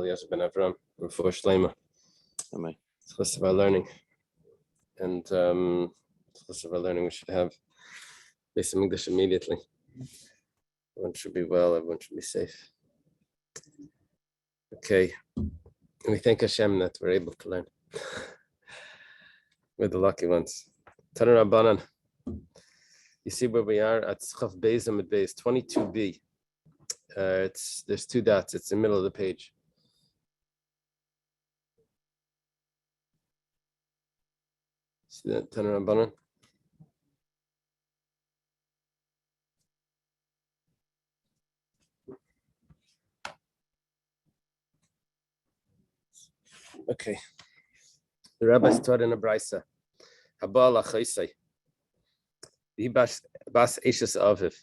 Eliezer ben Avram, Refuah Shlema. Amen. It's the list of our learning. And it's the list of our learning we should have based on English immediately. Everyone should be well, everyone should be safe. Okay. And we thank Hashem that we're able to learn. We're the lucky ones. Taner Rabbanan. You see where we are at Chaf Beis Amud Beis 22b. There's two dots. It's in the middle of the page. See that, Taner Rabbanan? Okay. The rabbis taught in a brisa. Habal achaisai. Bas eshes aviv.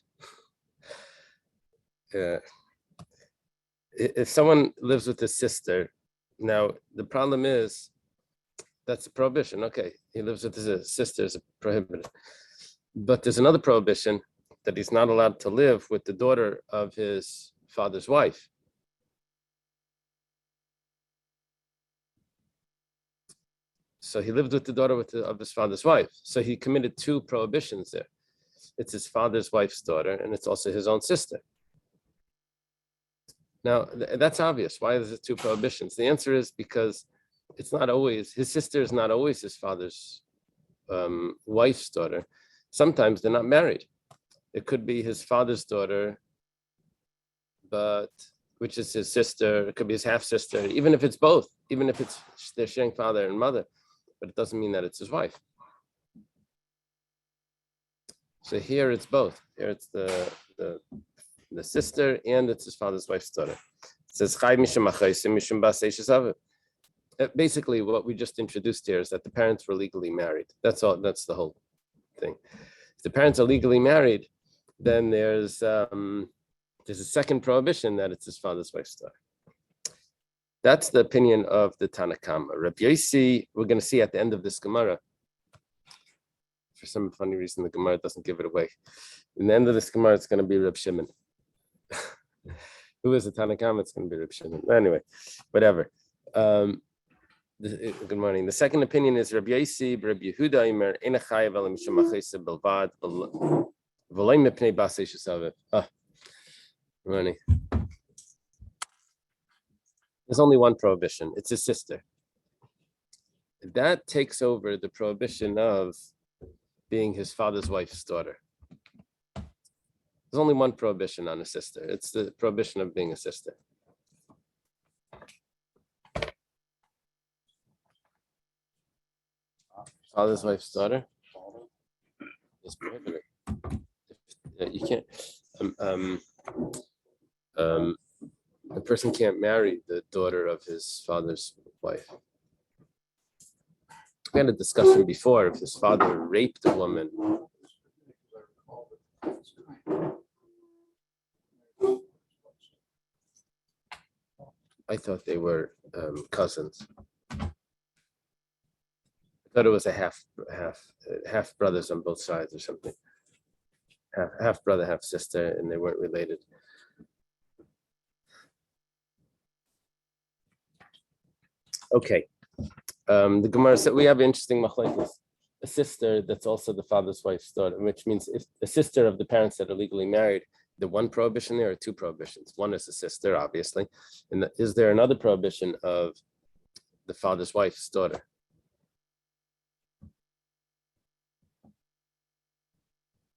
If someone lives with his sister, now the problem is that's a prohibition. Okay, he lives with his sister is prohibited, but there's another prohibition that he's not allowed to live with the daughter of his father's wife. So he lived with the daughter of his father's wife. So he committed two prohibitions there. It's his father's wife's daughter, and it's also his own sister. Now, that's obvious. Why is it two prohibitions? The answer is because it's not always, his sister is not always his father's wife's daughter. Sometimes they're not married. It could be his father's daughter, which is his sister. It could be his half-sister, even if it's both, even if they're sharing father and mother. But it doesn't mean that it's his wife. So here it's both. Here it's the sister and it's his father's wife's daughter. It says basically what we just introduced here is that the parents were legally married. That's all. That's the whole thing. If the parents are legally married, then there's a second prohibition that it's his father's wife's daughter. That's the opinion of the Tanakama. Rabbi Yossi, we're going to see at the end of this Gemara. For some funny reason, the Gemara doesn't give it away. In the end of this Gemara, it's going to be Reb Shimon. Who is the Tanakama? It's going to be Reb Shimon. Anyway, whatever. Good morning. The second opinion is Rabbi Yossi, Rabbi Yehuda, Imer, Enachayev, Elam Shemachese, Belvad, V'loy Mepnei Basei Shesaveh. Morning. There's only one prohibition. It's his sister. That takes over the prohibition of being his father's wife's daughter. There's only one prohibition on a sister. It's the prohibition of being a sister. Father's wife's daughter is prohibited. You can't. A person can't marry the daughter of his father's wife. We had a discussion before if his father raped a woman. I thought they were cousins. I thought it was a half brothers on both sides or something. Half brother, half sister, and they weren't related. Okay. The Gemara said we have an interesting machlokes. A sister that's also the father's wife's daughter, which means if a sister of the parents that are legally married, the one prohibition there are two prohibitions. One is a sister, obviously. And is there another prohibition of the father's wife's daughter?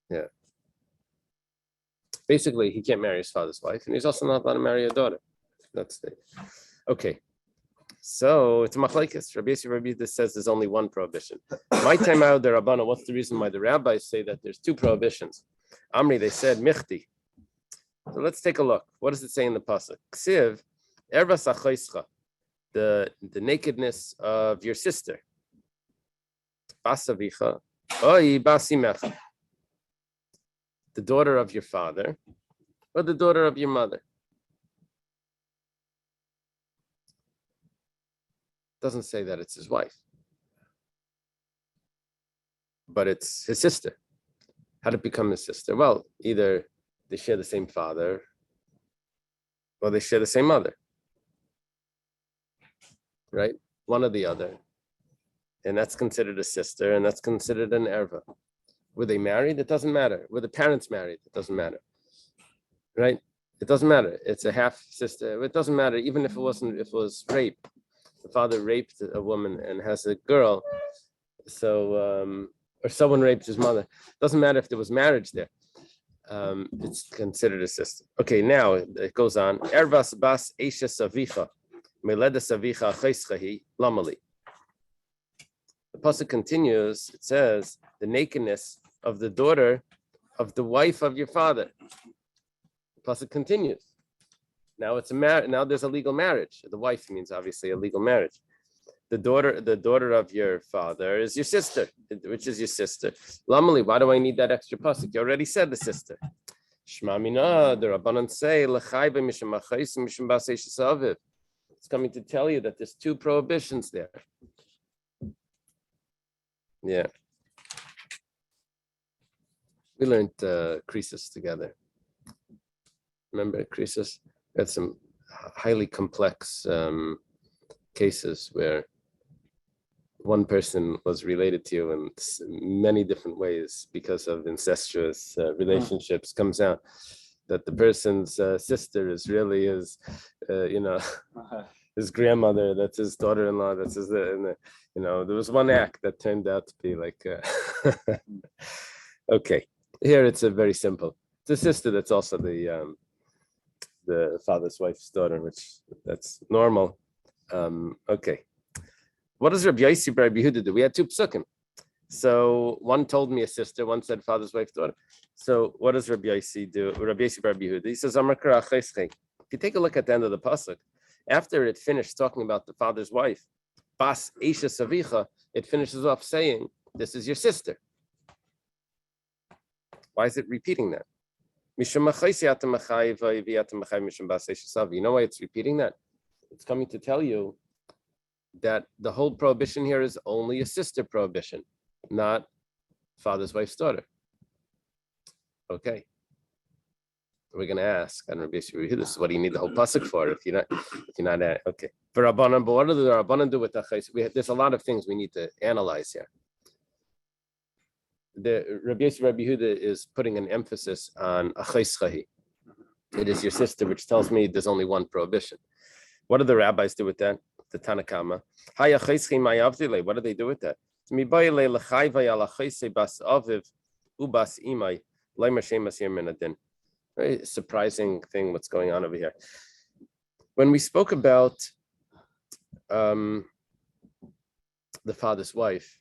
Yeah. Basically, he can't marry his father's wife, and he's also not allowed to marry a daughter. That's the okay. So it's a machlekes. Rabbi Yossi says there's only one prohibition. My time out the Rabbana. What's the reason why the rabbis say that there's two prohibitions? Amri, they said michti. So let's take a look. What does it say in the pasuk? Ksiv erbas achaischa, the nakedness of your sister. Basavicha, oi basimecha, the daughter of your father, or the daughter of your mother. Doesn't say that it's his wife, but it's his sister. How did it become his sister? Well, either they share the same father or they share the same mother. right? One or the other. And that's considered a sister, and that's considered an erva. Were they married? It doesn't matter. Were the parents married? It doesn't matter, right? It doesn't matter. It's a half sister. It doesn't matter, even if it wasn't. If it was rape, the father raped a woman and has a girl. So, or someone raped his mother. It doesn't matter if there was marriage there. It's considered a sister. Okay, now it goes on. Ervas bas esha savicha, meleda savicha cheischahi lamali. The pasuk continues. It says the nakedness of the daughter of the wife of your father. The pasuk continues. Now it's a now there's a legal marriage. The wife means obviously a legal marriage. The daughter of your father is your sister, which is your sister. Lamali, why do I need that extra pasuk? You already said the sister. Shma mina, the Rabbanan say, l'chayve mishum achayis mishum bas eshes aviv. It's coming to tell you that there's two prohibitions there. Yeah. We learned Croesus together. Remember Croesus? We had some highly complex cases where one person was related to you in many different ways because of incestuous relationships. Comes out that the person's sister is really his, his grandmother. That's his daughter-in-law. That's his, there was one act that turned out to be like, okay. Here it's a very simple. It's a sister that's also the father's wife's daughter, which that's normal. Okay. What does Rabbi Yossi Bar Yehuda do? We had two psukim. So one told me a sister, one said father's wife's daughter. So what does Rabbi Yossi do? Rabbi Yossi Bar Yehuda, he says, if you take a look at the end of the pasuk, after it finished talking about the father's wife, Bas Esha Savicha, it finishes off saying, this is your sister. Why is it repeating that? You know why it's repeating that? It's coming to tell you that the whole prohibition here is only a sister prohibition, not father's wife's daughter. Okay. We're going to ask, and Rabbi Yossi, this is what do you need the whole pasuk for if you're not okay. For Rabbanan, but what do the Rabbanan do with the chayes? There's a lot of things we need to analyze here. The Rabbi Yossi Rabbi Yehuda is putting an emphasis on achais chahi. It is your sister, which tells me there's only one prohibition. What do the rabbis do with that? The Tanakama. What do they do with that? Very surprising thing what's going on over here. When we spoke about the father's wife,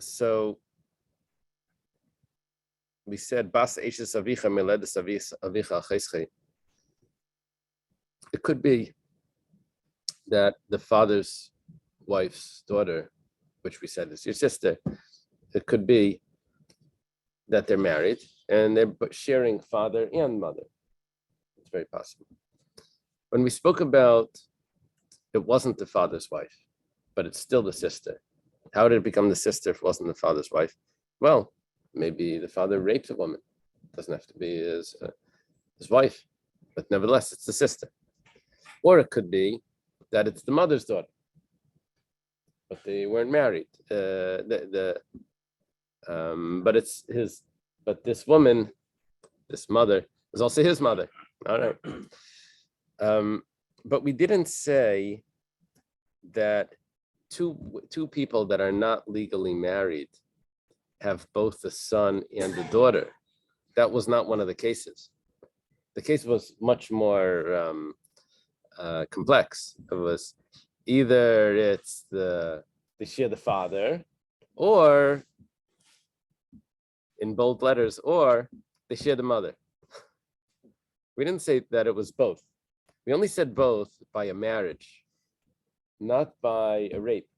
so we said Bas Eshes Avicha Meledes Avicha Chesche. It could be that the father's wife's daughter, which we said is your sister, it could be that they're married and they're sharing father and mother. It's very possible. When we spoke about it wasn't the father's wife, but it's still the sister. How did it become the sister if it wasn't the father's wife? Well, maybe the father raped a woman. It doesn't have to be his wife, but nevertheless, it's the sister. Or it could be that it's the mother's daughter, but they weren't married. But it's his. But this woman, this mother, is also his mother. All right. But we didn't say that two people that are not legally married have both the son and the daughter. That was not one of the cases. The case was much more complex. It was either they share the father, or in bold letters, or they share the mother. We didn't say that it was both. We only said both by a marriage, not by a rape.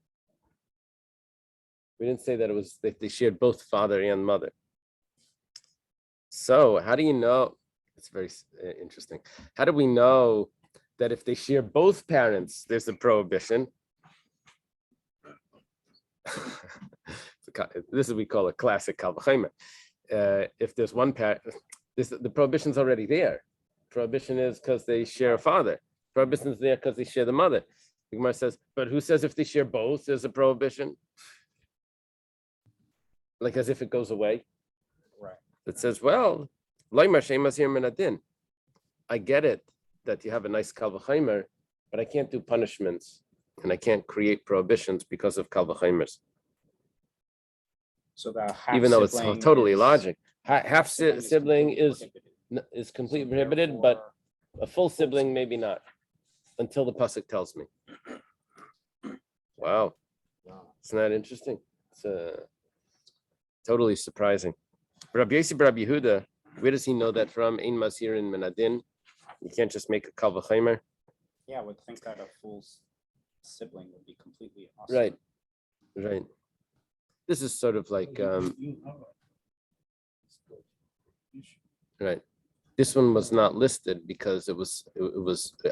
We didn't say that it was that they shared both father and mother. So how do you know? It's very interesting. How do we know that if they share both parents, there's a prohibition? This is what we call a classic kal v'chomer. If there's one parent, the prohibition's already there. Prohibition is because they share a father. Prohibition's there because they share the mother. The Gemara says, but who says if they share both, there's a prohibition? Like as if it goes away. Right. It says, well, I get it that you have a nice kal v'chomer, but I can't do punishments and I can't create prohibitions because of kal v'chomers. So the half Even though it's sibling totally is- logic. Half sibling is prohibited. completely So prohibited, but therefore, a full sibling maybe not, until the pasuk tells me. Wow, isn't that interesting? It's totally surprising. Rabbi Yossi, Rabbi Yehuda, where does he know that from? Ein masirin menadin. You can't just make a kal v'chomer. yeah, I would think that a full sibling would be completely awesome. Right, right. This is sort of like right. This one was not listed because it was.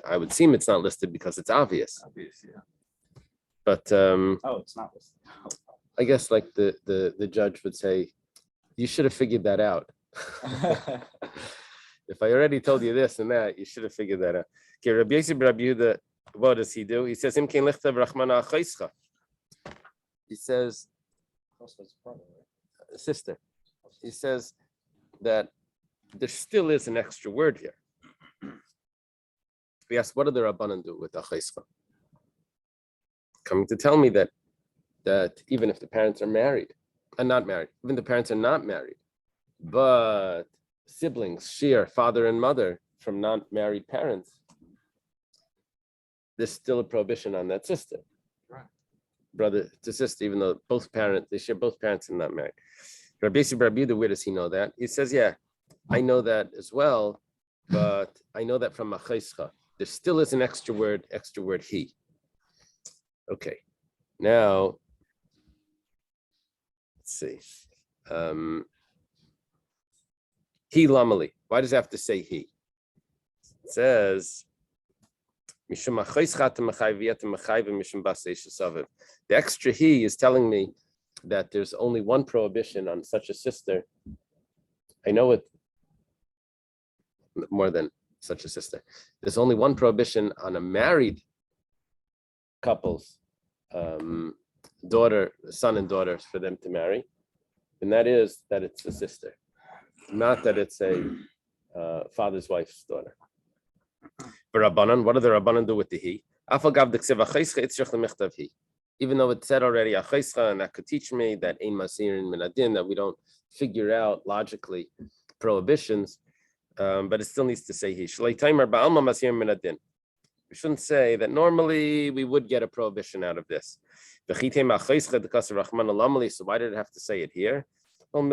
I would seem it's not listed because it's obvious. Obvious, yeah. But Oh, it's not listed. I guess like the judge would say, you should have figured that out. If I already told you this and that, you should have figured that out. Okay, Rabbi Yossi, Rabbi Yehuda, what does he do? He says, "Im kein lichtav rachmana achaischa." He says, Also, it's brother, right? sister. He says that there still is an extra word here. We asked, what do the Rabbanan do with achaischa? Coming to tell me that even if the parents are married and not married, even the parents are not married, but siblings share father and mother from non-married parents, there's still a prohibition on that sister. Right. Brother to sister, even though they share both parents and not married. Rabbi Yossi Rabbi Yehuda, where does he know that? He says, yeah, I know that as well, but I know that from achaischa. There still is an extra word he. Okay, now let's see. He lamali. Why does it have to say he? It says the extra he is telling me that there's only one prohibition on such a sister. I know it more than such a sister. There's only one prohibition on a married couple's daughter, son and daughters for them to marry, and that is that it's a sister, not that it's a father's wife's daughter. For Rabbanan, what do the Rabbanan do with the he? Even though it said already achaischa, and that could teach me that ein masirin menadin, that we don't figure out logically prohibitions, but it still needs to say he. We shouldn't say that normally we would get a prohibition out of this. So why did it have to say it here? Well,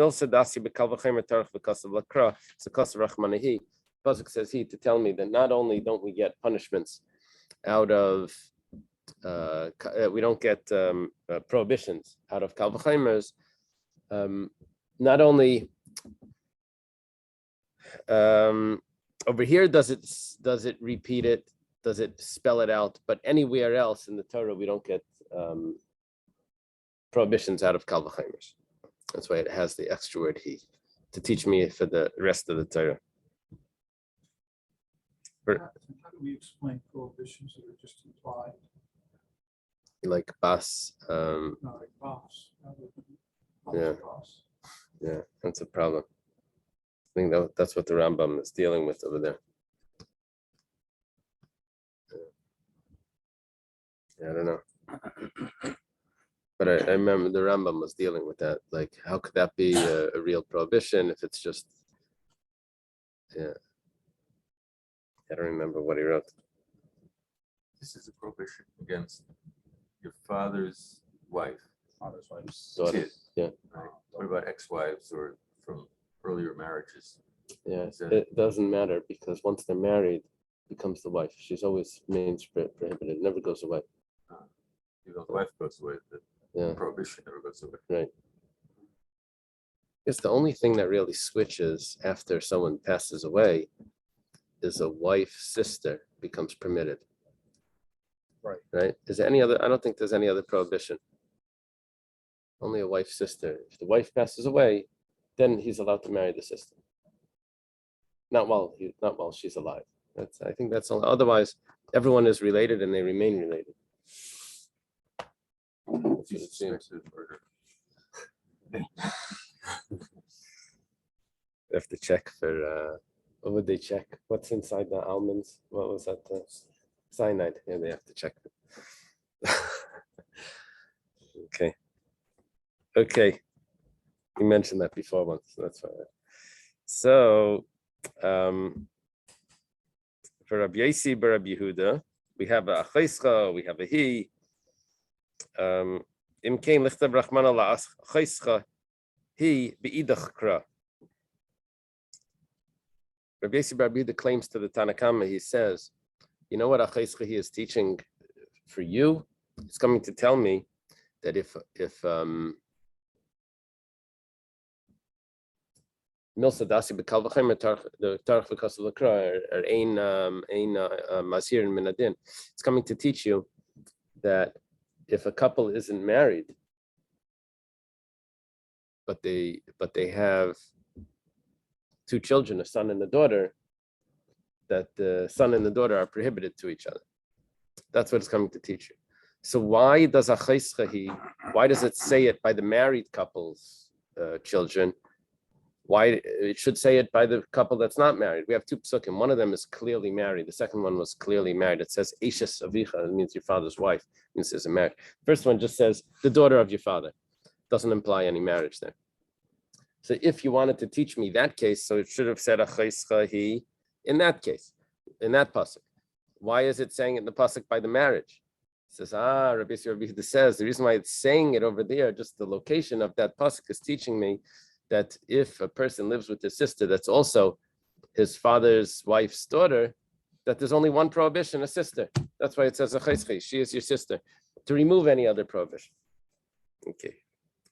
Pasuk says he to tell me that not only don't we get punishments out of we don't get prohibitions out of kal v'chomers, not only over here does it repeat it, does it spell it out, but anywhere else in the Torah we don't get prohibitions out of kal v'chomers. That's why it has the extra word he to teach me for the rest of the Torah. How do we explain prohibitions that are just implied? Like bas, Not like boss. Yeah. yeah, that's a problem. I think that's what the Rambam is dealing with over there. Yeah, I don't know. But I remember the Rambam was dealing with that. Like, how could that be a real prohibition if it's just, yeah. I don't remember what he wrote. This is a prohibition against your father's wife. Father's wife's Daughter. Kid. Yeah. Right. What about ex-wives or from earlier marriages? Yeah, Is that- it doesn't matter because once they're married, becomes the wife. She's always remains prohibited. It never goes away. Even though the wife goes away, the Yeah, prohibition never goes away. right. It's the only thing that really switches after someone passes away is a wife sister becomes permitted. Right. Right? Is there any other? I don't think there's any other prohibition. Only a wife sister. If the wife passes away, then he's allowed to marry the sister. Not while she's alive. I think that's all. Otherwise, Everyone is related and they remain related. That's what it seems. We have to check for, what would they check? What's inside the almonds? What was that? Cyanide. Yeah, they have to check. Okay. Okay. You mentioned that before once, so that's fine. So, for Rabbi Yossi bar Rabbi Yehuda, we have a chayscha, we have a he. Im kein lichtav rachmana la chayscha, he beidach kra. Rabbi Yossi bar Rabbi Yehuda claims to the Tanakama, he says, you know what a chayscha he is teaching for you? He's coming to tell me that if Milsadasi bekal v'chaim the tarach v'kas l'kra or ein masir and minadin. It's coming to teach you that if a couple isn't married, but they have two children, a son and a daughter, that the son and the daughter are prohibited to each other. That's what it's coming to teach you. So why does why does it say it by the married couple's children? Why it should say it by the couple that's not married? We have two psukim. One of them is clearly married. The second one was clearly married. It says Eishes Avicha. It means your father's wife. It means there's a marriage. First one just says the daughter of your father. Doesn't imply any marriage there. So if you wanted to teach me that case, so it should have said Achayscha in that case, in that pasuk. Why is it saying it in the pasuk by the marriage? It says, Rabbi Yehuda says the reason why it's saying it over there, just the location of that pasuk is teaching me that if a person lives with his sister, that's also his father's wife's daughter, that there's only one prohibition, a sister. That's why it says, she is your sister, to remove any other prohibition. Okay.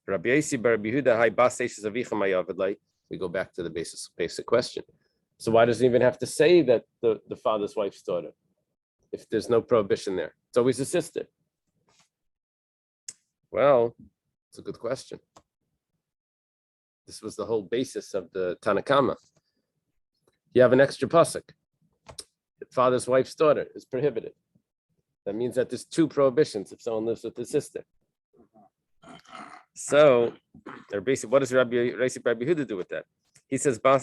Rabbi Yossi bar Rabbi Yehuda, hai bas eishes avicha mayavidlai. We go back to the basic question. So why does it even have to say that the father's wife's daughter? If there's no prohibition there, it's always a sister. Well, it's a good question. This was the whole basis of the Tanakama. You have an extra pasuk. Father's wife's daughter is prohibited. That means that there's two prohibitions if someone lives with his sister. So, they're basically, what does Rabbi Yehuda do with that? He says, very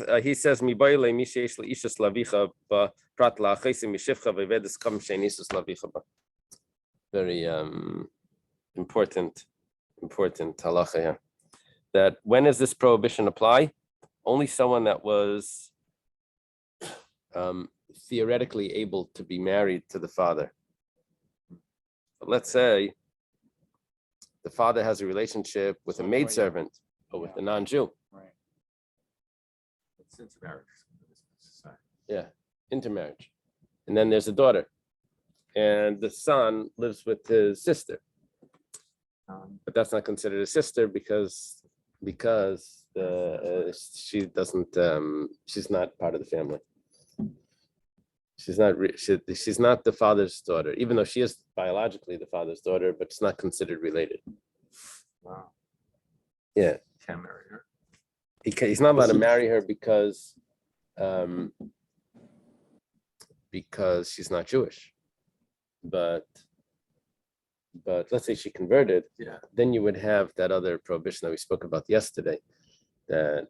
important halacha here. That when does this prohibition apply? Only someone that was theoretically able to be married to the father. But let's say the father has a relationship with a maidservant or with a non-Jew. Right. Since marriage. Yeah, intermarriage. And then there's a daughter. And the son lives with his sister. But that's not considered a sister because she doesn't she's not part of the family. She's not the father's daughter, even though she is biologically the father's daughter, but it's not considered related. Wow. Yeah. Can't marry her. He's not allowed to marry her because she's not Jewish. But let's say she converted, Yeah. then you would have that other prohibition that we spoke about yesterday, that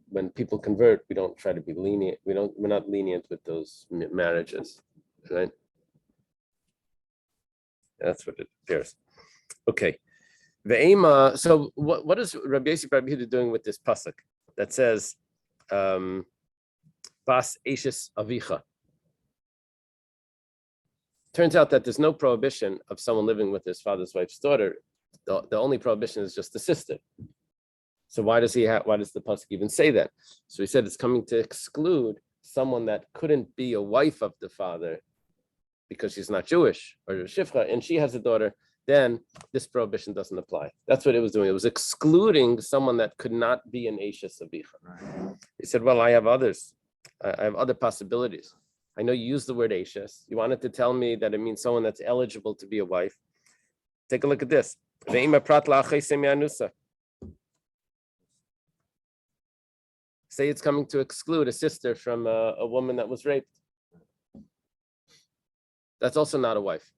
when people convert, we don't try to be lenient. We're not lenient with those marriages, right? That's what it appears. Okay. So what is Rabbi Yossi bar Rabbi Yehuda doing with this pasuk that says Bas Eishes Avicha? Turns out that there's no prohibition of someone living with his father's wife's daughter. The only prohibition is just the sister. So why does the pasuk even say that? So he said it's coming to exclude someone that couldn't be a wife of the father because she's not Jewish or Shifcha, and she has a daughter. Then this prohibition doesn't apply. That's what it was doing. It was excluding someone that could not be an Eishes Avicha. He said, well, I have others. I have other possibilities. I know you used the word Eishes. You wanted to tell me that it means someone that's eligible to be a wife. Take a look at this. Say it's coming to exclude a sister from a woman that was raped. That's also not a wife.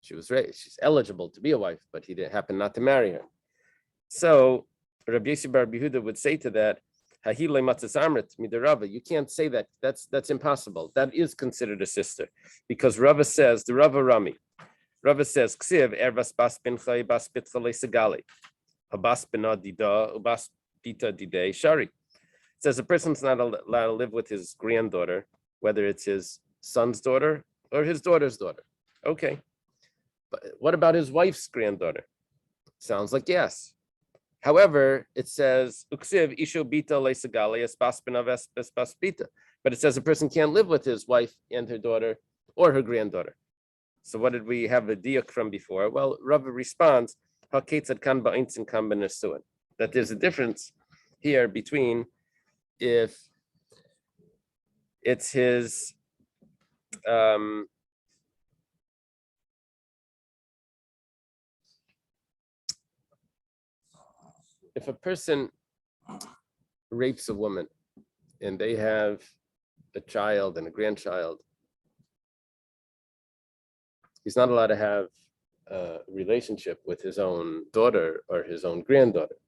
She was raised. She's eligible to be a wife, but he didn't happen not to marry her. So Rabbi Yossi bar Yehuda would say to that, "Hahile matzas amrit midarava." You can't say that. That's impossible. That is considered a sister, because Rava says the Rava Rami. Rava says, "Ksiv ervas bas binchai bas bitcha leisagali, habas benadida ubas bita didei shari." It says a person's not allowed to live with his granddaughter, whether it's his son's daughter or his daughter's daughter. Okay. But what about his wife's granddaughter? Sounds like yes. However, it says uksiv isho bita leisagali espaspina vespaspita. But it says a person can't live with his wife and her daughter or her granddaughter. So what did we have a diak from before? Well, Rava responds, that there's a difference here between if it's his if a person rapes a woman and they have a child and a grandchild, he's not allowed to have a relationship with his own daughter or his own granddaughter.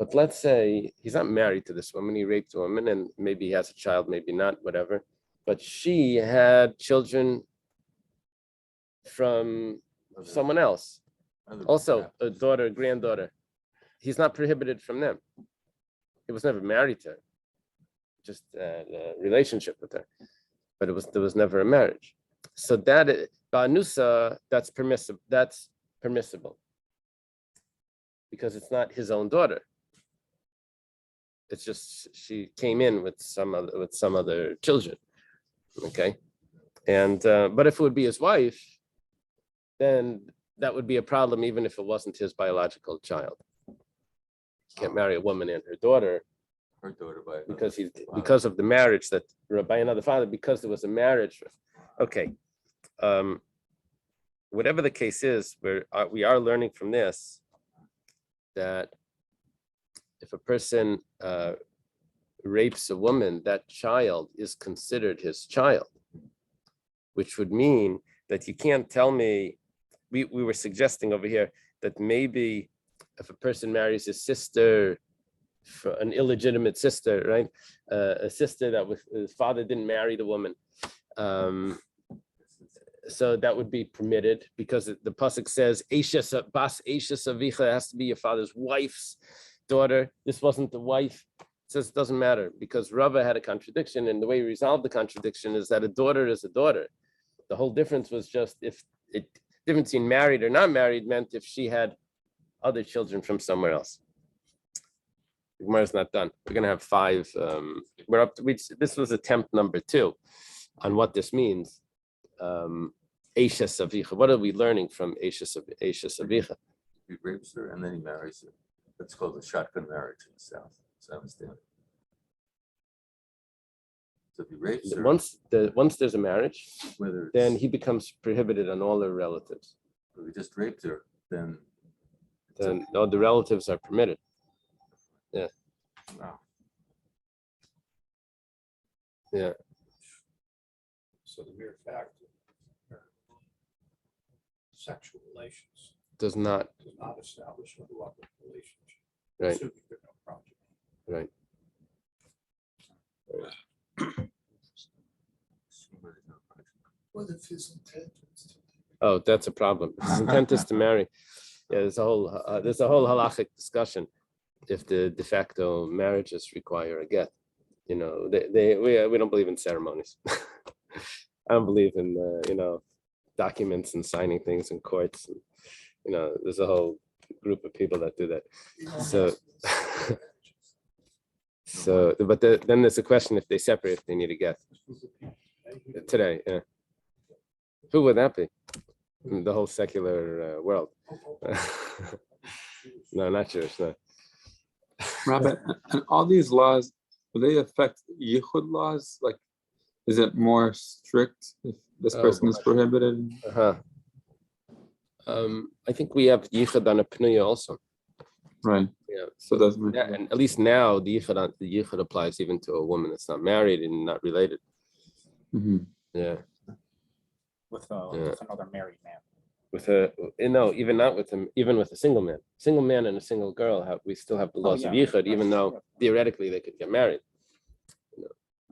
But let's say he's not married to this woman, he raped a woman and maybe he has a child, maybe not, whatever. But she had children from someone else. Also, a daughter, granddaughter. He's not prohibited from them. He was never married to her, just a relationship with her. But there was never a marriage. So that ba'anusa, that's permissible. Because it's not his own daughter. It's just she came in with some other children. Okay. And but if it would be his wife, then that would be a problem even if it wasn't his biological child. He can't marry a woman and her daughter by because of the marriage that by another father, because there was a marriage. Okay. Whatever the case is, we are learning from this that if a person rapes a woman, that child is considered his child, which would mean that you can't tell me, we were suggesting over here that maybe if a person marries his sister, an illegitimate sister, right? A sister that his father didn't marry the woman. So that would be permitted because the pasuk says, bas eishes avicha, has to be your father's wife's daughter. This wasn't the wife. It says it doesn't matter because Rava had a contradiction, and the way he resolved the contradiction is that a daughter is a daughter. The whole difference was just difference between married or not married meant if she had other children from somewhere else. The Gemara is not done. We're going to have 5. We're up to, this was attempt number 2 on what this means. Eisha Savicha. What are we learning from Eisha Savicha? He rapes her and then he marries her. That's called a shotgun marriage in the South. So I understand. So if he rapes her, once there's a marriage, then he becomes prohibited on all their relatives. If he just raped her, then no, the relatives are permitted. Yeah. Wow. Yeah. So the mere fact of sexual relations does not establish a love relationship. Right. Assuming there's no progeny. Right. What if his intent is to? Oh, that's a problem. His intent is to marry. Yeah, there's a whole halachic discussion if the de facto marriages require a get. You know, we don't believe in ceremonies. I don't believe in documents and signing things in courts. And, there's a whole group of people that do that. But then there's a question if they separate, if they need a get. Today, yeah. Who would that be? The whole secular world. No, not Jewish. No. Rabbi, and all these laws, will they affect yichud laws? Like, is it more strict if this person is prohibited? I think we have yichud on a pnuya also. Right. Yeah. So that's my and at least now the yichud applies even to a woman that's not married and not related. Mhm. Yeah. with Yeah. with another married man. With even not with him, even with a single man and a single girl, we still have the laws of yeah, yichud, even that's- though theoretically they could get married.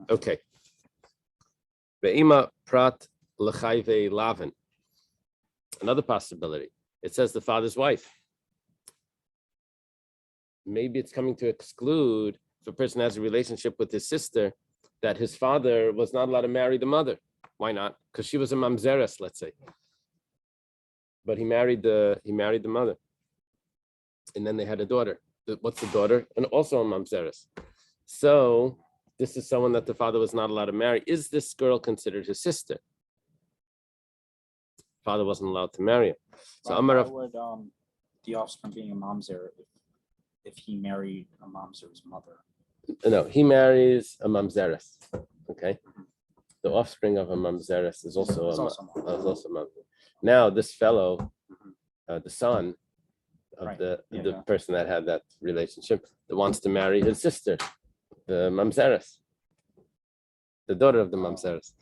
Okay. Ve'ima prat l'chayve lavin. Another possibility. It says the father's wife. Maybe it's coming to exclude if a person has a relationship with his sister, that his father was not allowed to marry the mother. Why not? Because she was a mamzeres, let's say. But he married the mother, and then they had a daughter. What's the daughter? And also a mamzeres. So this is someone that the father was not allowed to marry. Is this girl considered his sister? Father wasn't allowed to marry her. So Why Amar, would the offspring being a mamzer if he married a mamzer's mother? no, he marries a mamzeres. Okay, the offspring of a mamzeres is also It's a also a mamzer. is also a mamzer. Now this fellow, the son of Right. the Yeah. person that had that relationship, that wants to marry his sister, the mamzeres, the daughter of the mamzeres.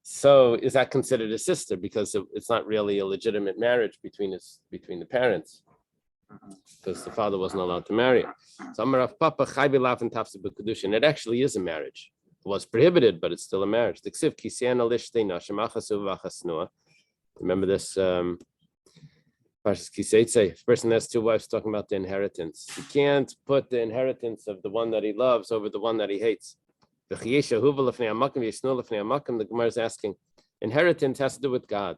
So is that considered a sister? Because it's not really a legitimate marriage between the parents, because the father wasn't allowed to marry her. So Amar Rav Papa chayvi lafin tafsi b'kedushin. It actually is a marriage. It was prohibited, but it's still a marriage. T'ksiv kisiana lishtei nashim achasu v'achasnua. Remember this? Parshas Kiseitze. If a person has two wives, talking about the inheritance. You can't put the inheritance of the one that he loves over the one that he hates. The Gemara is asking, inheritance has to do with God.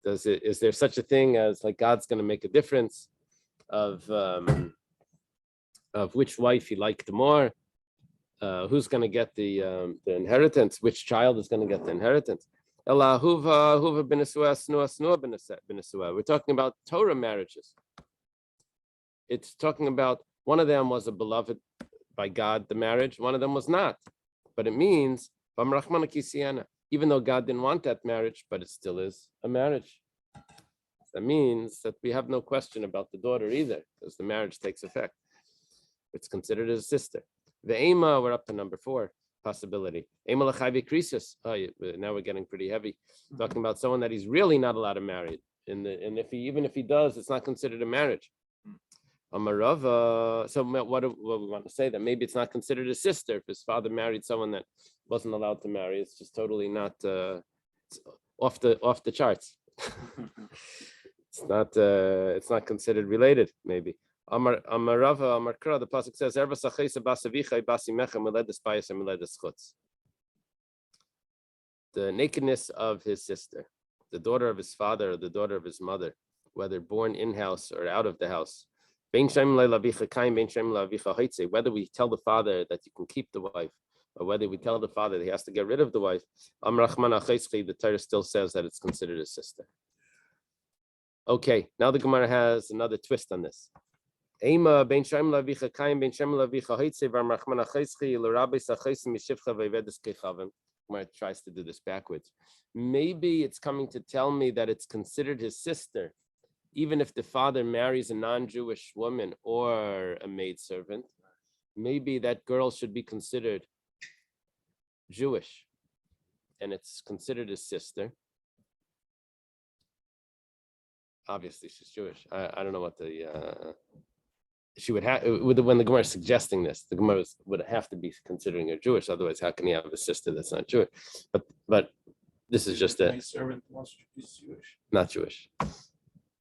Is there such a thing as like God's going to make a difference of which wife he liked more? Who's going to get the inheritance? Which child is going to get the inheritance? We're talking about Torah marriages. It's talking about one of them was a beloved by God, the marriage. One of them was not. But it means, even though God didn't want that marriage, but it still is a marriage. That means that we have no question about the daughter either, because the marriage takes effect. It's considered as a sister. The Ema, we're up to number 4 possibility. Ema l'chayvi krisis. Now we're getting pretty heavy. Talking about someone that he's really not allowed to marry. And even if he does, it's not considered a marriage. Amarava. So what we want to say, that maybe it's not considered a sister if his father married someone that wasn't allowed to marry. It's just totally not it's off the charts. It's not considered related, maybe. Amarava, Amarkra, the pasuk says, "Erva sachesa basavicha basimecha meledes bayis and meledes chutz." The nakedness of his sister, the daughter of his father or the daughter of his mother, whether born in-house or out of the house. Whether we tell the father that you can keep the wife, or whether we tell the father that he has to get rid of the wife, the Torah still says that it's considered a sister. Okay, now the Gemara has another twist on this. Gemara tries to do this backwards. Maybe it's coming to tell me that it's considered his sister, even if the father marries a non-Jewish woman or a maidservant. Maybe that girl should be considered Jewish, and it's considered his sister. Obviously, she's Jewish. I don't know what she would have when the Gemara is suggesting this. The Gemara would have to be considering her Jewish. Otherwise, how can he have a sister that's not Jewish? But this is just My servant is Jewish. not Jewish.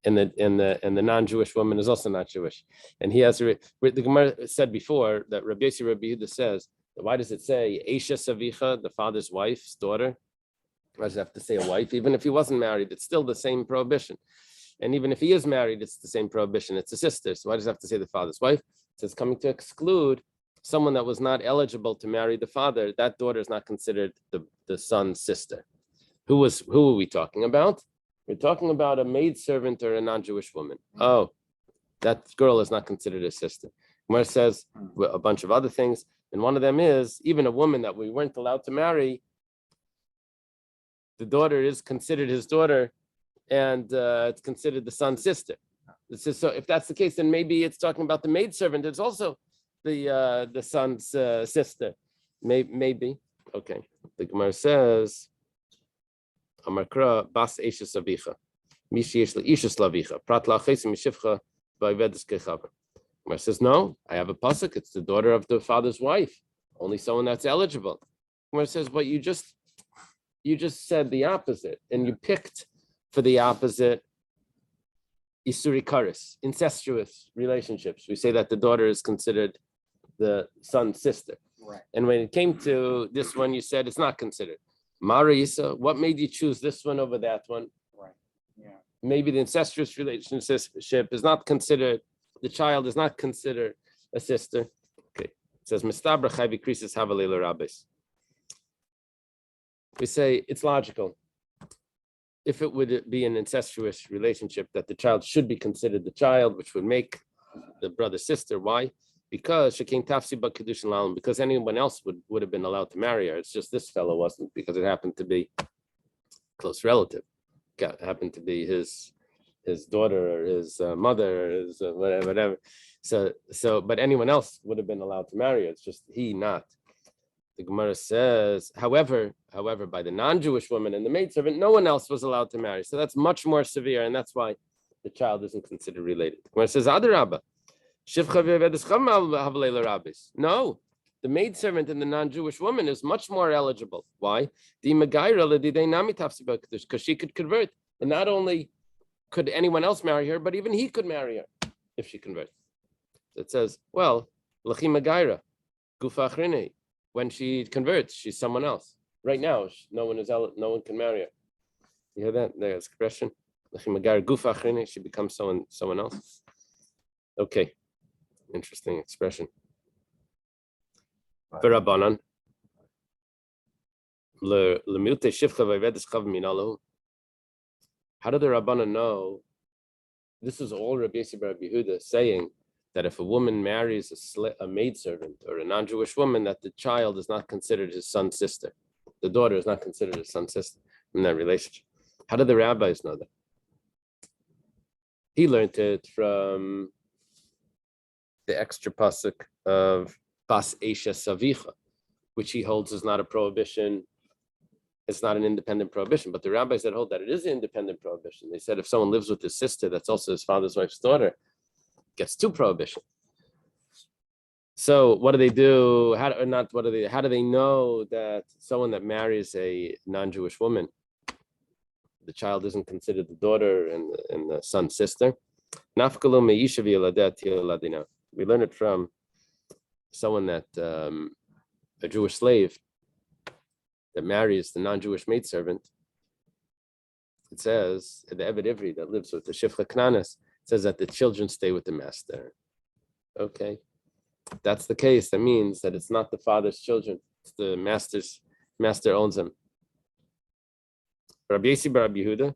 And the non-Jewish woman is also not Jewish. And he has the Gemara said before that Rabbi Yehuda says, why does it say Eisha Savicha, the father's wife's daughter? Why does it have to say a wife? Even if he wasn't married, it's still the same prohibition. And even if he is married, it's the same prohibition. It's a sister. So why does it have to say the father's wife? It says coming to exclude someone that was not eligible to marry the father. That daughter is not considered the son's sister. Who are we talking about? We're talking about a maidservant or a non-Jewish woman. Oh, that girl is not considered a sister. Gemara says a bunch of other things, and one of them is even a woman that we weren't allowed to marry. The daughter is considered his daughter, and it's considered the son's sister. So if that's the case, then maybe it's talking about the maidservant. It's also the son's sister. Maybe. Okay. The Gemara says, Amarkra bas eshes avicha, mishi yesh leishes lavicha, prat lachesim mishivcha vayvedis kechaver. Gemara says, no, I have a pasuk. It's the daughter of the father's wife, only someone that's eligible. Gemara says, but you just said the opposite, and you picked for the opposite isuri karis, incestuous relationships. We say that the daughter is considered the son's sister. Right. And when it came to this one, you said it's not considered. Marisa, what made you choose this one over that one? Right. Yeah. Maybe the incestuous relationship is not considered, the child is not considered a sister. Okay. It says, Mistabra chayvi krisis havalele rabbis. We say it's logical. If it would be an incestuous relationship, that the child should be considered the child, which would make the brother sister. Why? Because because anyone else would have been allowed to marry her. It's just this fellow wasn't, because it happened to be close relative. Happened to be his daughter or his mother or his whatever. So, but anyone else would have been allowed to marry her. It's just he not. The Gemara says, however, by the non-Jewish woman and the maidservant, no one else was allowed to marry. So that's much more severe, and that's why the child isn't considered related. The Gemara says, Adarabba. No, the maidservant and the non-Jewish woman is much more eligible. Why? Because she could convert. And not only could anyone else marry her, but even he could marry her if she converts. So it says, well, when she converts, she's someone else. Right now, no one can marry her. You hear that? The expression. She becomes someone else. Okay. Interesting expression. For Rabbanan, how do the Rabbanan know? This is all Rabbi Yossi bar Rabbi Yehuda saying that if a woman marries a maidservant or a non-Jewish woman, that the child is not considered his son's sister. The daughter is not considered his son's sister in that relationship. How do the rabbis know that? He learned it from the extra pasuk of Bas Esha Savicha, which he holds is not a prohibition. It's not an independent prohibition, but the rabbis that hold that it is an independent prohibition. They said if someone lives with his sister, that's also his father's wife's daughter, gets two prohibitions. So what do they do? How do they know that someone that marries a non-Jewish woman, the child isn't considered the daughter and the son's sister? We learn it from someone that a Jewish slave that marries the non-Jewish maidservant. It says the Eved Ivri that lives with the Shifcha Knanis says that the children stay with the master. Okay, if that's the case. That means that it's not the father's children; it's the master owns them. Rabbi Yossi bar Rabbi Yehuda.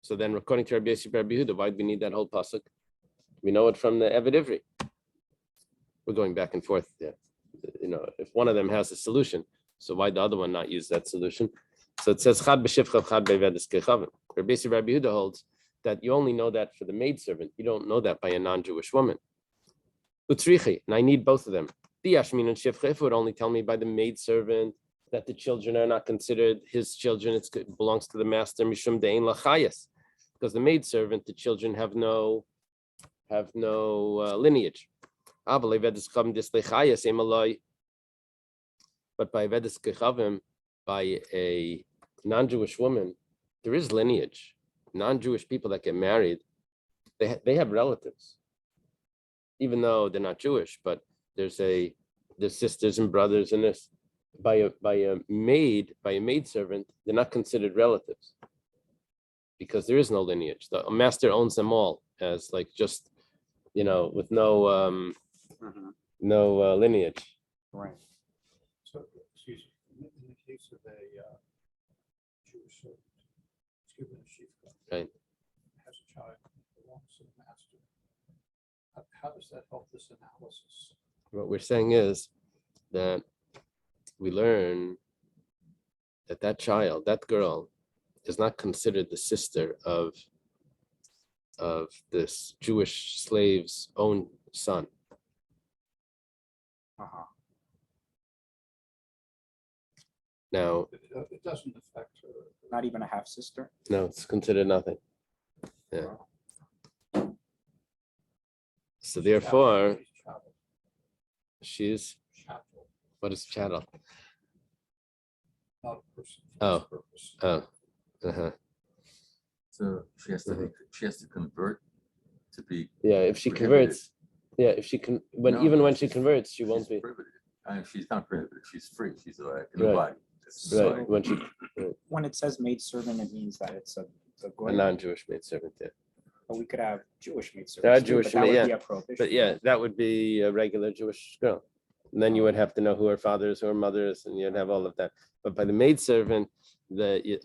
So then, according to Rabbi Yossi bar Rabbi Yehuda, why do we need that whole pasuk? We know it from the Eved Ivri. We're going back and forth there. You know, if one of them has a solution, so why the other one not use that solution? So it says Chad b'shivcha, Chad b'vedis kechavim. Rabbi Yossi bar Rabbi Yehuda holds that you only know that for the maidservant. You don't know that by a non-Jewish woman. Utzrichi, and I need both of them. Diashmin and shivcha, if it would only tell me by the maidservant that the children are not considered his children, it belongs to the master, mishum de'ein lachayas, because the maidservant, the children have no lineage. But by vedis kechavim, by a non-Jewish woman, there is lineage. Non-Jewish people that get married, they have relatives, even though they're not Jewish. But there's sisters and brothers in this. By a maidservant, they're not considered relatives because there is no lineage. The master owns them all as like just, with no lineage. Right. So, excuse me, in the case of a Jewish servant, it's given a shifka, Right. has a child, belongs to the master. How does that help this analysis? What we're saying is that we learn that child, that girl, is not considered the sister of this Jewish slave's own son. Uh-huh. Now, It doesn't affect her. Not even a half sister. no, it's considered nothing. Yeah. So therefore, she's, Chattel, what is chattel? not a person. for Oh. this purpose. Oh, uh-huh. So she has to be, she has to convert to be. Yeah, if she Prohibited. converts, yeah, if she can, No, even no, when she she's- converts, she she's won't be, prohibited. She's not prohibited, she's free, she's like a new Right. body. It's like- right, when she, When it says maidservant, it means that it's a a goy. non-Jewish maidservant, yeah. But we could have Jewish maidservants. There are too, Jewish but that maid- would yeah, be a prohibition. But yeah, that would be a regular Jewish girl. And then you would have to know who her father is, who her mother is, and you'd have all of that. But by the maidservant,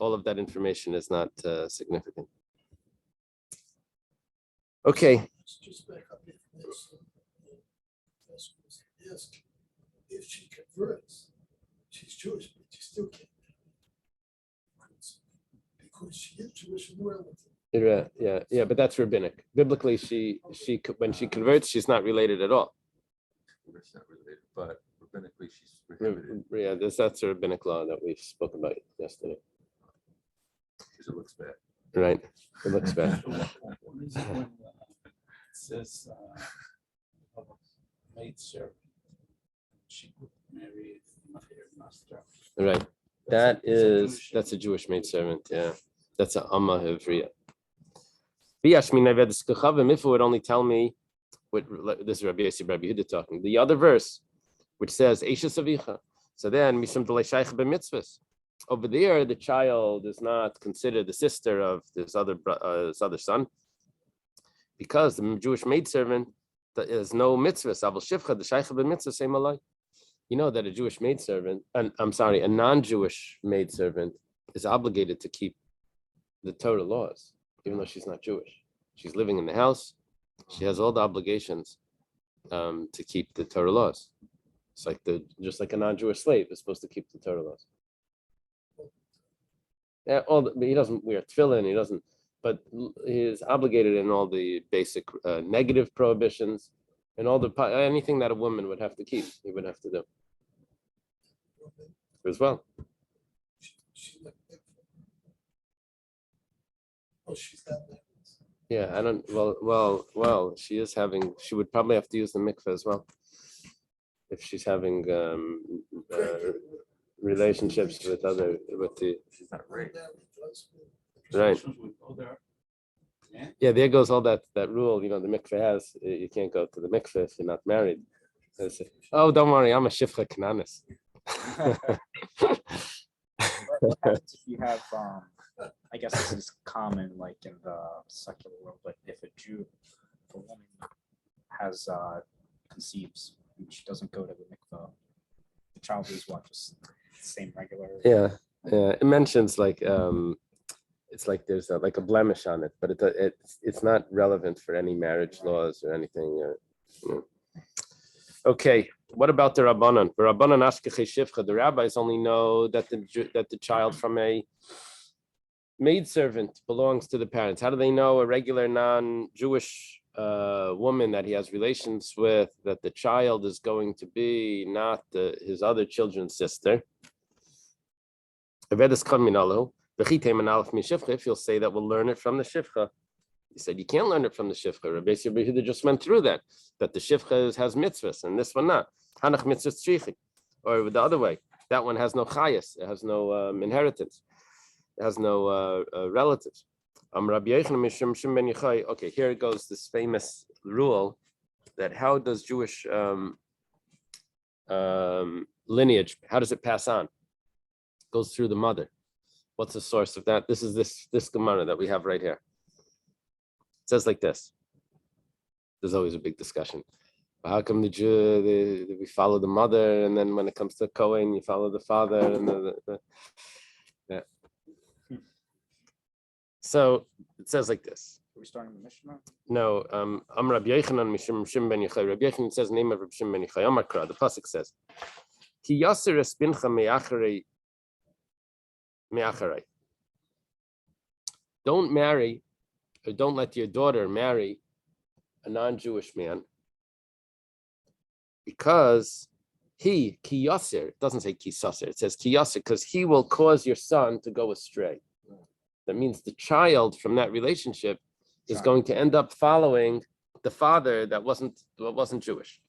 all of that information is not significant. Okay, Let's just back up here from this. That's what it is. If she converts, she's Jewish, but she still can't. Because she is Jewish and relative. yeah, but that's rabbinic. Biblically, when she converts, she's not related at all. It's not related, but rabbinically, she's prohibited, Yeah, that's a rabbinic law that we spoke about yesterday. because it looks bad. Right, it looks bad. What is it when, it says, maid servant? She could marry her master. Right, that's a Jewish maidservant, yeah. That's a Amma Hevriya. If it would only tell me, this is Rabbi Yossi, Rabbi Yehuda talking, the other verse, which says, Eishes Avicha. So then, Mishum Delei Shaykh b'mitzvahs. Over there, the child is not considered the sister of this other son, because the Jewish maidservant is no mitzvahs. Abel Shivcha, the Shaykh b'mitzvah, same alike. You know that a Jewish maidservant, a non-Jewish maidservant is obligated to keep the Torah laws, even though she's not Jewish. She's living in the house. She has all the obligations to keep the Torah laws. It's like just like a non-Jewish slave is supposed to keep the Torah laws. Yeah, he doesn't wear tefillin. He doesn't, but he is obligated in all the basic negative prohibitions and all the anything that a woman would have to keep. He would have to do as well. She's like, oh, she's not married. Yeah, I don't. Well. She would probably have to use the mikveh as well if she's having relationships with the She's not raped. right. Would go there. Yeah. Yeah, there goes all that rule. You know, the mikveh has you can't go to the mikveh if you're not married. Oh, don't worry, I'm a shifcha knanis. What happens if you have, I guess this is common like in the secular world, but if a woman has conceives and she doesn't go to the mikvah, the child is what, just same regular? Yeah, it mentions like it's like there's like a blemish on it, but it's not relevant for any marriage laws or anything. Okay, what about the Rabbanan? The Rabbanan Ashkechei Shivcha, the rabbis only know that the child from a maidservant belongs to the parents. How do they know a regular non-Jewish woman that he has relations with, that the child is going to be not his other children's sister? If you'll say that we'll learn it from the Shivcha. He said you can't learn it from the Shivcha. Rabbi Yehuda just went through that the Shivcha has mitzvahs and this one not. Hanach mitzvahs tzrichi. Or the other way, that one has no chayas, it has no inheritance, it has no relatives. Okay, here goes this famous rule that how does Jewish lineage, how does it pass on? It goes through the mother. What's the source of that? This is this Gemara that we have right here. It says like this. There's always a big discussion. How come we follow the mother, and then when it comes to Kohen, you follow the father, and yeah. So it says like this. Are we starting the Mishnah? No, Rabbi Yochanan Mishum Shim ben Yochai. Rabbi Yochanan says the name of Rabbi Shim ben Yochai. Amar Kra. The pasuk says, "Ki yaser es bincha me'acharei." Don't marry, or don't let your daughter marry a non-Jewish man, because He, ki yasir, it doesn't say ki sasir, it says ki yasir, because he will cause your son to go astray. That means the child from that relationship is going to end up following the father that wasn't Jewish.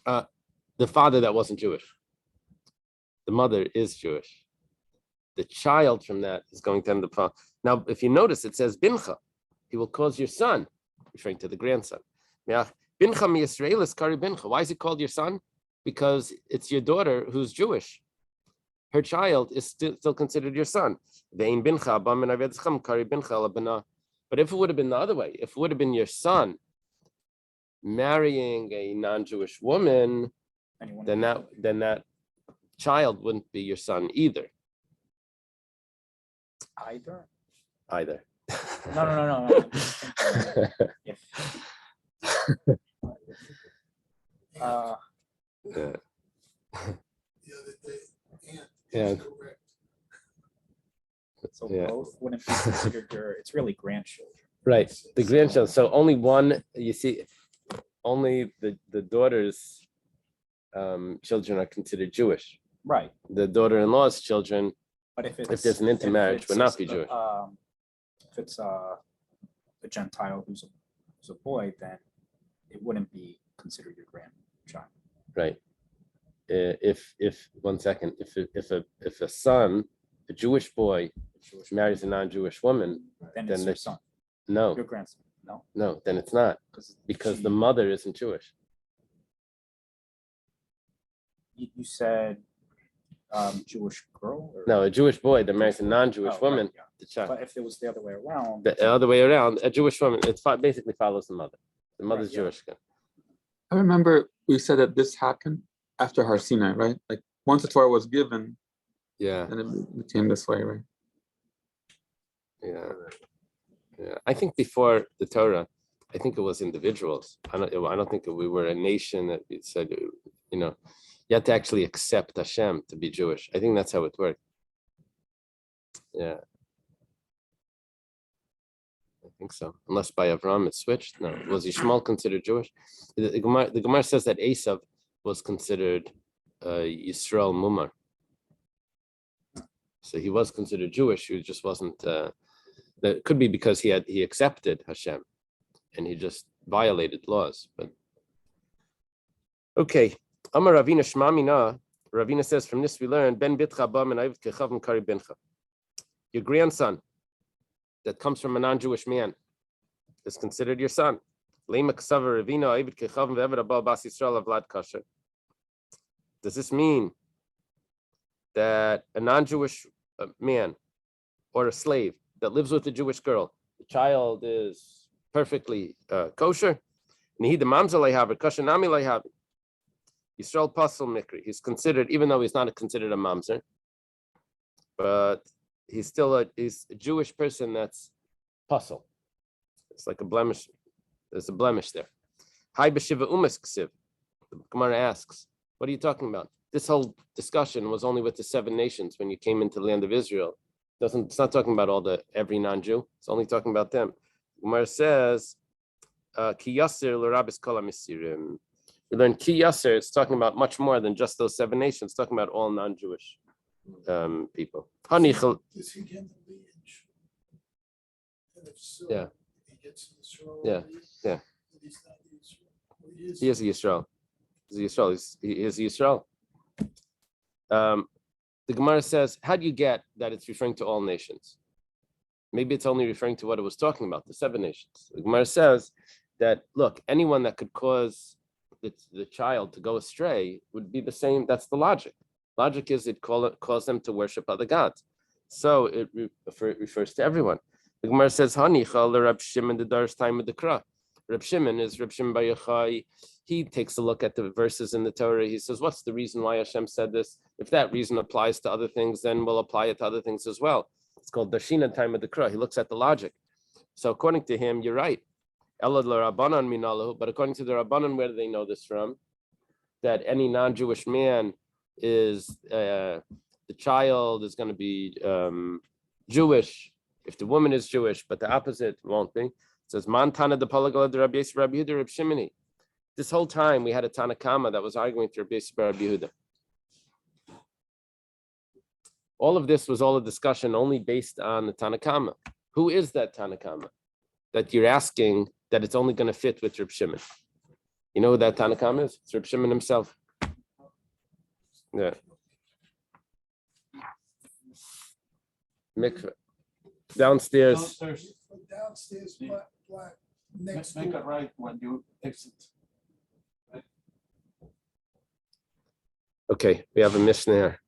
The father that wasn't Jewish. The mother is Jewish. The child from that is going to end up following. Now, if you notice, it says bincha. He will cause your son, referring to the grandson. Bincha mi Yisraelis kari bincha. Why is it called your son? Because it's your daughter who's Jewish. Her child is still considered your son. But if it would have been the other way, if it would have been your son marrying a non-Jewish woman, then that child wouldn't be your son either. Either. No. No. If Yeah. The other day, Aunt Yeah. is correct. so Yeah. both wouldn't be considered it's really grandchildren. Right. The grandchild. So only one, you see, only the daughter's children are considered Jewish. Right. The daughter-in-law's children, But if there's an intermarriage, would not be Jewish. If it's a Gentile who's a boy, then it wouldn't be considered your grandchild. Right. If 1 second, if a son, a Jewish boy, marries a non-Jewish woman, Then then it's your it's- son, no, your grandson. No, then it's not, because the mother isn't Jewish. you said Jewish girl. Or? No, a Jewish boy that marries a non-Jewish Oh, right, woman, yeah. the child. But if it was the other way around, The other way around, a Jewish woman, it basically follows the mother. The mother's Right, yeah. Jewish. I remember we said that this happened after Har Sinai, right? Like once the Torah was given, Yeah, then it became this way, right? yeah. I think before the Torah, I think it was individuals. I don't think we were a nation that it said, you had to actually accept Hashem to be Jewish. I think that's how it worked. Yeah. I think so. Unless by Avram it switched. No. Was Yishmael considered Jewish? The Gemara says that Esav was considered Yisrael Mumar. So he was considered Jewish. He just wasn't. That could be because he accepted Hashem, and he just violated laws. But okay, Amar Ravina Shmamina. Ravina says from this we learn Ben Bitcha Ba Menayv Kechav Kari Bencha. Your grandson that comes from a non-Jewish man is considered your son. Does this mean that a non-Jewish man or a slave that lives with a Jewish girl, the child is perfectly kosher? Yisrael Pasal Mikri. He's considered, even though he's not considered a mamzer, but he's still he's a Jewish person that's pasal. It's like a blemish. There's a blemish there. Hi b'shiva umas ksiv. The Gemara asks, what are you talking about? This whole discussion was only with the 7 nations when you came into the land of Israel. It's not talking about every non-Jew. It's only talking about them. Gemara says, ki yasir l'rabis kol hamisirim. We learn ki yasir. It's talking about much more than just those 7 nations. It's talking about all non-Jewish people. Is he getting the lineage? And if so, Yeah. he gets in Israel. Yeah, yeah. And he's not in Israel. Or he is. He is a Yisrael. He is Yisrael. The Gemara says, how do you get that it's referring to all nations? Maybe it's only referring to what it was talking about, the 7 nations. The Gemara says that, look, anyone that could cause the child to go astray would be the same. That's the logic. Logic is it cause them to worship other gods. So it refers to everyone. The Gemara says, Hanicha Reb Shimon the Dar's time of the Kra. Reb Shimon is Reb Shimon Bar Yochai. He takes a look at the verses in the Torah. He says, what's the reason why Hashem said this? If that reason applies to other things, then we'll apply it to other things as well. It's called Dashina time of the Kra. He looks at the logic. So according to him, you're right. Elad l'Rabbanan minalahu. But according to the Rabbanan, where do they know this from? That any non-Jewish man is, the child is going to be Jewish if the woman is Jewish, but the opposite won't be. It says, Man tana de palagal de Rabbi Yehuda Reb Shimoni. This whole time we had a Tanakama that was arguing through Rabbi Yehuda. All of this was all a discussion only based on the Tanakama. Who is that Tanakama that you're asking that it's only going to fit with Reb Shimon? You know who that Tanakama is? It's Reb Shimon himself. Yeah. Mikveh. Downstairs. Downstairs, black, next Make it door. right when you exit. Okay, we have a Mishnah here.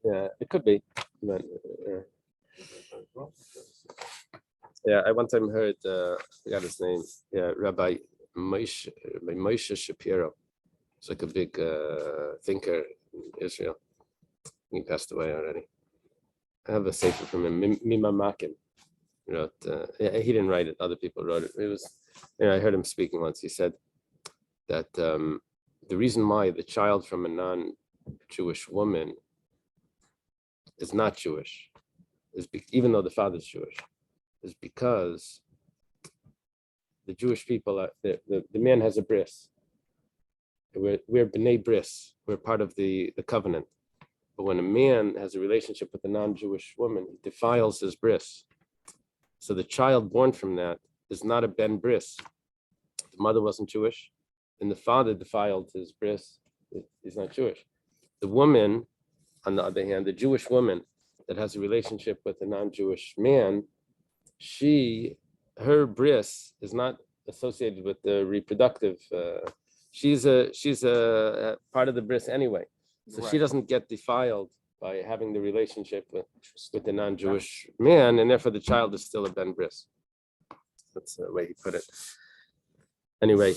Yeah, it could be. But, yeah, I one time heard, I forgot his name. Yeah, Rabbi Moshe Shapiro. He's like a big thinker in Israel. He passed away already. I have a sefer from him, Mima Makin. Wrote, yeah, he didn't write it, other people wrote it. It was, I heard him speaking once. He said that the reason why the child from a non-Jewish woman is not Jewish, even though the father's Jewish, is because the Jewish people are the man has a bris. We're b'nei bris. We're part of the covenant. But when a man has a relationship with a non-Jewish woman, he defiles his bris. So the child born from that is not a ben bris. The mother wasn't Jewish, and the father defiled his bris. He's not Jewish. The woman, on the other hand, the Jewish woman that has a relationship with a non-Jewish man, her bris is not associated with the reproductive. She's a part of the bris anyway, so she doesn't get defiled by having the relationship with the non-Jewish man, and therefore the child is still a ben bris. That's the way he put it. Anyway,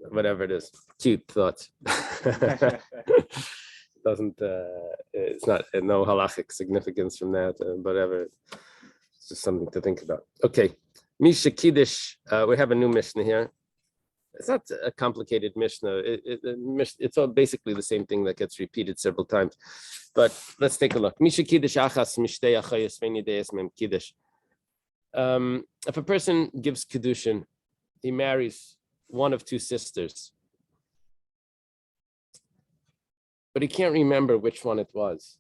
whatever it is, cute thought. Doesn't it's not no halachic significance from that, whatever. It's just something to think about. Okay, Misha Kiddush. We have a new Mishnah here. It's not a complicated Mishnah. It's all basically the same thing that gets repeated several times. But let's take a look. Misha Kiddush achas mishtei achayos ve'nideis mem Kiddush. If a person gives Kiddushin, he marries one of two sisters, but he can't remember which one it was.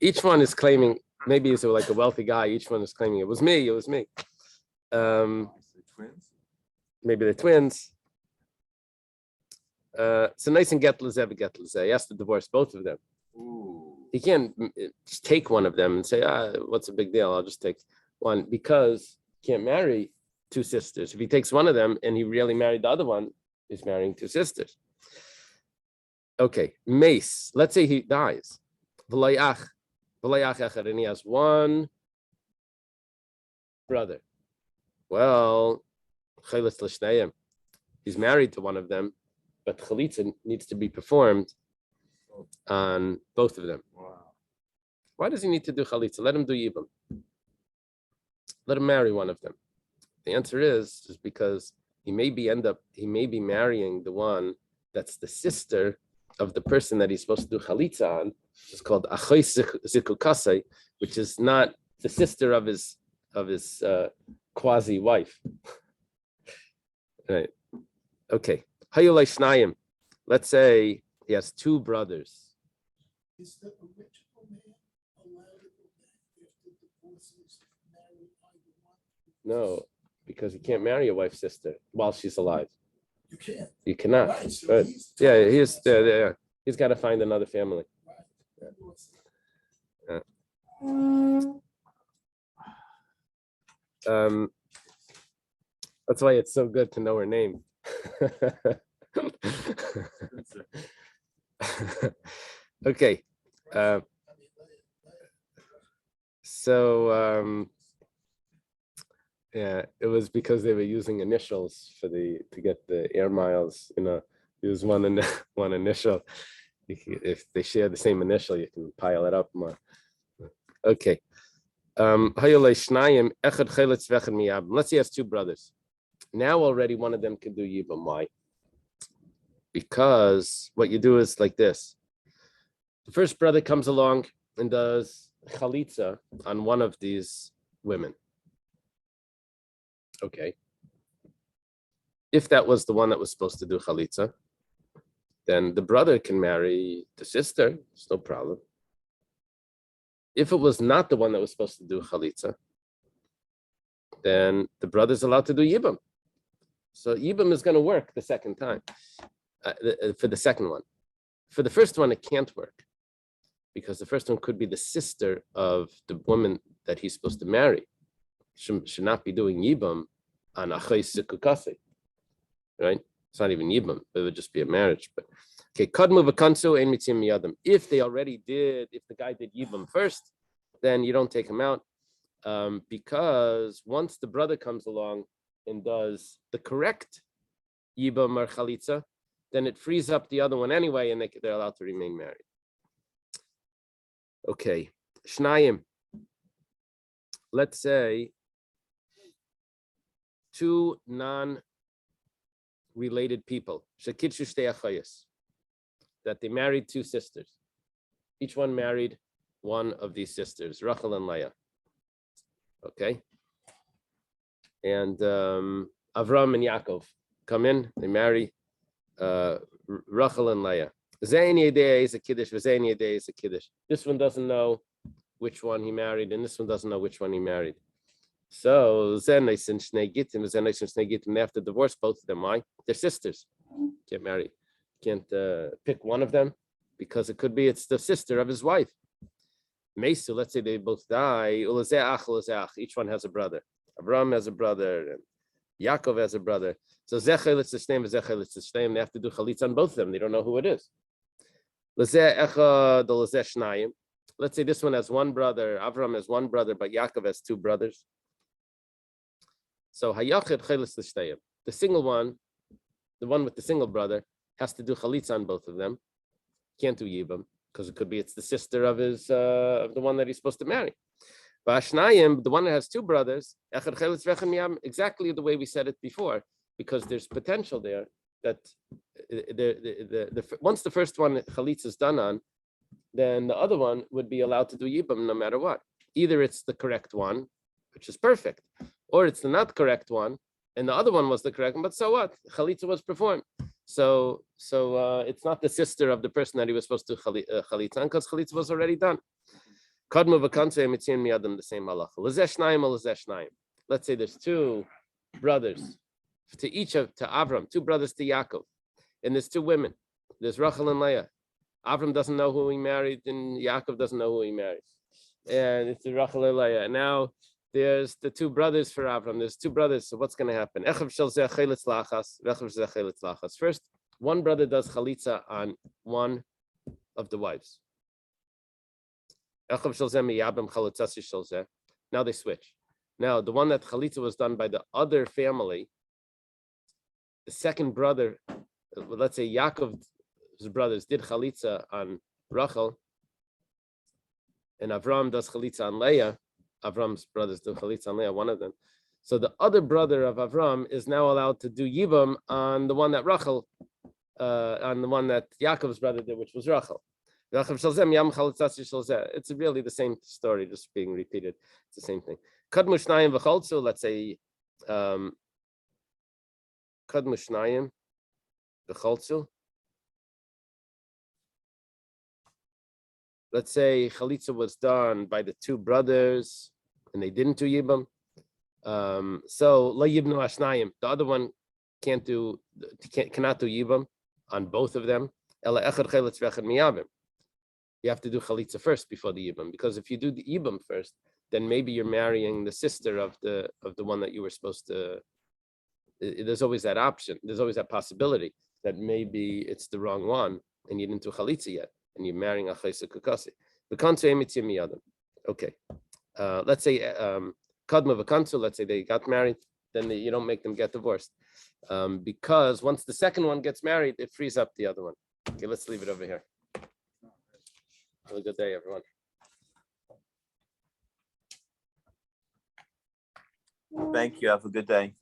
Each one is claiming, maybe he's like a wealthy guy, each one is claiming it was me. Twins? Maybe they're twins. So nice and get lezeh. He has to divorce both of them. Ooh. He can't just take one of them and say, what's the big deal? I'll just take one, because he can't marry two sisters. If he takes one of them and he really married the other one, he's marrying two sisters. Okay, mace. Let's say he dies. And he has one brother. Well, he's married to one of them, but chalitza needs to be performed on both of them. Wow. Why does he need to do chalitza? Let him do yibum. Let him marry one of them. The answer is because he may be marrying the one that's the sister of the person that he's supposed to do chalitza on. It's called achoy zikukasei, which is not the sister of his quasi wife. Right. Okay. Hayulei shnayim. Let's say he has two brothers. Is the original man allowed to go back if the divorce is married either one? No, because he can't marry a wife's sister while she's alive. You can't. You cannot. Right, so Right. he's Yeah, told- he's got to find another family. That's why it's so good to know her name. Okay. So yeah, it was because they were using initials to get the air miles. Use one initial. If they share the same initial, you can pile it up more. Okay. Let's say he has two brothers. Now already one of them can do yibam. Why? Because what you do is like this. The first brother comes along and does chalitza on one of these women. Okay. If that was the one that was supposed to do chalitza, then the brother can marry the sister. It's no problem. If it was not the one that was supposed to do chalitza, then the brother's allowed to do yibam. So yibam is going to work the second time for the second one. For the first one, it can't work because the first one could be the sister of the woman that he's supposed to marry. Should not be doing yibam on achayis sikukase, right? It's not even yibam; it would just be a marriage. But okay, kadmu v'kansu ein mitzim miyadam. If they already did, if the guy did yibam first, then you don't take him out because once the brother comes along and does the correct yibam or chalitza, then it frees up the other one anyway, and they're allowed to remain married. Okay, shnayim. Let's say two non-related people, shekitshu shtei achayos, that they married two sisters. Each one married one of these sisters, Rachel and Leah. Okay, and Avram and Yaakov come in. They marry Rachel and Leah. Zaini Adei is a kiddush. Zaini Adei is a kiddush. This one doesn't know which one he married, and this one doesn't know which one he married. So Zenais and Shnei Gittim, they have to divorce both of them. Why? They're sisters. Can't marry. Can't pick one of them because it could be it's the sister of his wife. Mesu, let's say they both die. Each one has a brother. Abraham has a brother, and Yaakov has a brother. So Zechel, it's the same as Zechel, it's the same. They have to do chalitza on both of them. They don't know who it is. Let's say this one has one brother. Abraham has one brother, but Yaakov has two brothers. So Hayachid chelis l'shtayim. The single one, the one with the single brother, has to do chalitza on both of them. Can't do yibam because it could be it's the sister of his of the one that he's supposed to marry. Ba'ashnayim, the one that has two brothers, echad chelis v'echad miyam, exactly the way we said it before, because there's potential there that once the first one chalitza is done on, then the other one would be allowed to do yibam no matter what. Either it's the correct one, which is perfect, or it's the not correct one, and the other one was the correct one, but so what? Chalitza was performed. So it's not the sister of the person that he was supposed to chalitza on, because chalitza was already done. Kadmu v'kansu emitzion miyadam, the same halacha. L'zeh shnayim or l'zeh shnayim. Let's say there's two brothers to Avram, two brothers to Yaakov, and there's two women. There's Rachel and Leah. Avram doesn't know who he married, and Yaakov doesn't know who he married. And it's Rachel and Leah. And now there's the two brothers for Avram. There's two brothers. So what's going to happen? First, one brother does chalitza on one of the wives. Now they switch. Now the one that chalitza was done by the other family, the second brother, let's say Yaakov's brothers did chalitza on Rachel, and Avram does chalitza on Leah. Avram's brothers do chalitza on Leah, one of them. So the other brother of Avram is now allowed to do yibam on the one that Rachel, on the one that Yaakov's brother did, which was Rachel. It's really the same story, just being repeated. It's the same thing. Kadmu shnayim v'choltzu, let's say, kadmu shnayim v'choltzu. Let's say chalitza was done by the two brothers and they didn't do yibam. So la yibnu ashnayim, the other one cannot do yibam on both of them. Ela echad cheletz v'echad miyabim. You have to do chalitza first before the yibam, because if you do the yibam first, then maybe you're marrying the sister of the one that you were supposed to. There's always that option. There's always that possibility that maybe it's the wrong one and you didn't do chalitza yet, and you're marrying a chaysa kukasi. Okay. Let's say kadma v'kansu. Let's say they got married, then you don't make them get divorced, because once the second one gets married, it frees up the other one. Okay, let's leave it over here. Have a good day, everyone. Thank you. Have a good day.